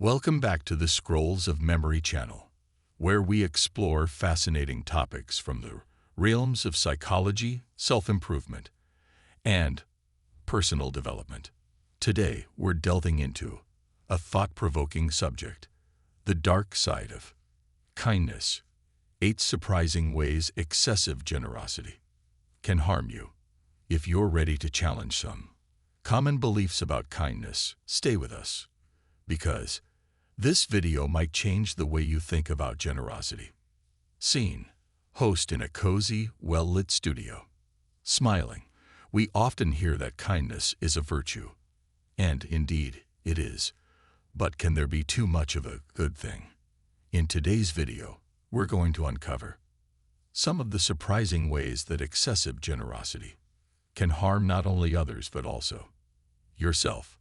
Welcome back to the Scrolls of Memory channel, where we explore fascinating topics from the realms of psychology, self-improvement, and personal development. Today, we're delving into a thought-provoking subject, the dark side of kindness. 8 surprising ways excessive generosity can harm you. If you're ready to challenge some common beliefs about kindness, stay with us, because this video might change the way you think about generosity. Scene: host in a cozy, well-lit studio. Smiling. We often hear that kindness is a virtue. And indeed, it is. But can there be too much of a good thing? In today's video, we're going to uncover some of the surprising ways that excessive generosity can harm not only others but also yourself.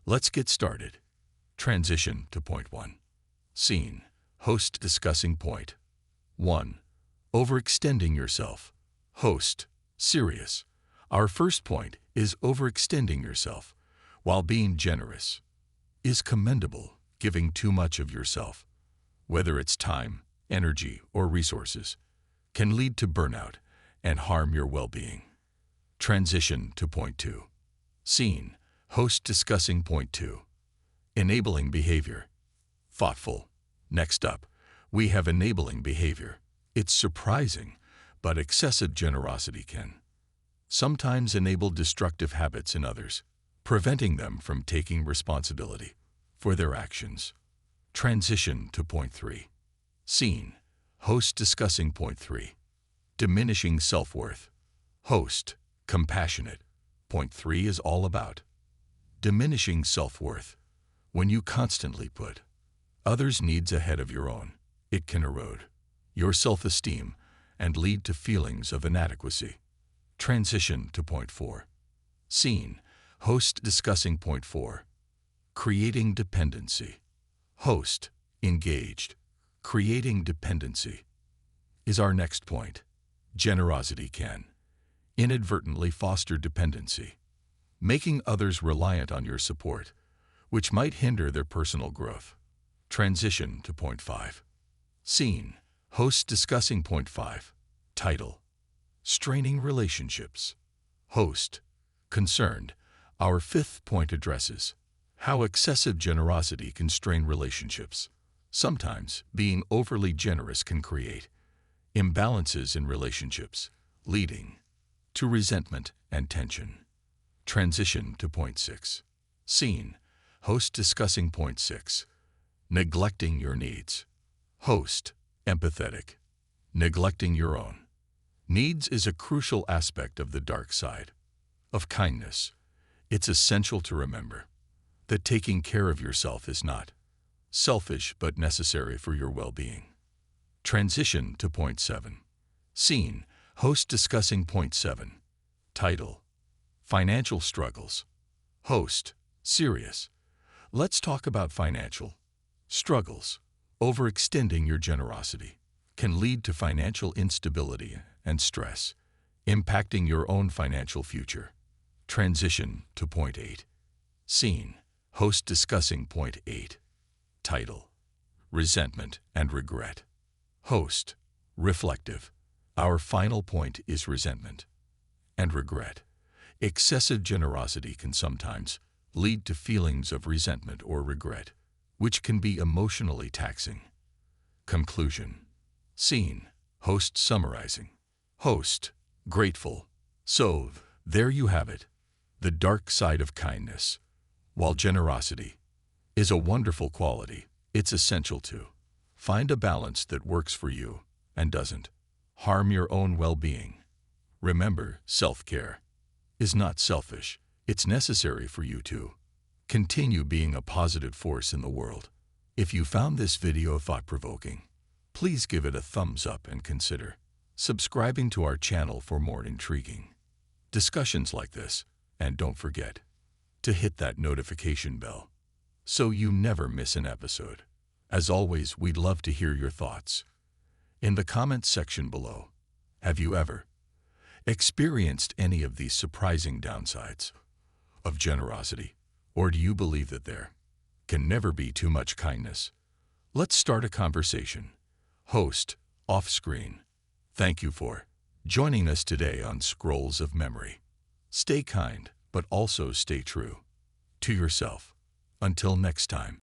Let's get started. Transition to point 1. Scene: host discussing point 1. Overextending yourself. Host: serious. Our first point is overextending yourself. While being generous is commendable, giving too much of yourself, whether it's time, energy, or resources, can lead to burnout and harm your well-being. Transition to point 2. Scene: host discussing point 2. Enabling behavior. Thoughtful. Next up, we have enabling behavior. It's surprising, but excessive generosity can sometimes enable destructive habits in others, preventing them from taking responsibility for their actions. Transition to point 3. Scene: host discussing point 3. Diminishing self-worth. Host: compassionate. Point 3 is all about diminishing self-worth. When you constantly put others' needs ahead of your own, it can erode your self-esteem and lead to feelings of inadequacy. Transition to point 4. Scene: host discussing point 4. Creating dependency. Host: engaged. Creating dependency is our next point. Generosity can inadvertently foster dependency, making others reliant on your support, which might hinder their personal growth. Transition to point 5. Scene: host discussing point 5. Title: straining relationships. Host: concerned. Our 5th point addresses how excessive generosity can strain relationships. Sometimes, being overly generous can create imbalances in relationships, leading to resentment and tension. Transition to point 6. Scene: host discussing point 6. Neglecting your needs. Host: empathetic. Neglecting your own needs is a crucial aspect of the dark side of kindness. It's essential to remember that taking care of yourself is not selfish but necessary for your well-being. Transition to point 7. Scene: host discussing point 7. Title: financial struggles. Host: serious. Let's talk about financial struggles. Overextending your generosity can lead to financial instability and stress, impacting your own financial future. Transition to point 8. Scene: host discussing point 8. Title: resentment and regret. Host: reflective. Our final point is resentment and regret. Excessive generosity can sometimes lead to feelings of resentment or regret, which can be emotionally taxing. Conclusion. Scene: host summarizing. Host: grateful. So, there you have it. The dark side of kindness. While generosity is a wonderful quality, it's essential to find a balance that works for you and doesn't harm your own well-being. Remember, self-care is not selfish. It's necessary for you to continue being a positive force in the world. If you found this video thought-provoking, please give it a thumbs up and consider subscribing to our channel for more intriguing discussions like this. And don't forget to hit that notification bell so you never miss an episode. As always, we'd love to hear your thoughts in the comments section below. Have you ever experienced any of these surprising downsides of generosity? Or do you believe that there can never be too much kindness. Let's start a conversation. Host, off screen. Thank you for joining us today on Scrolls of Memory. Stay kind, but also stay true to yourself. Until next time.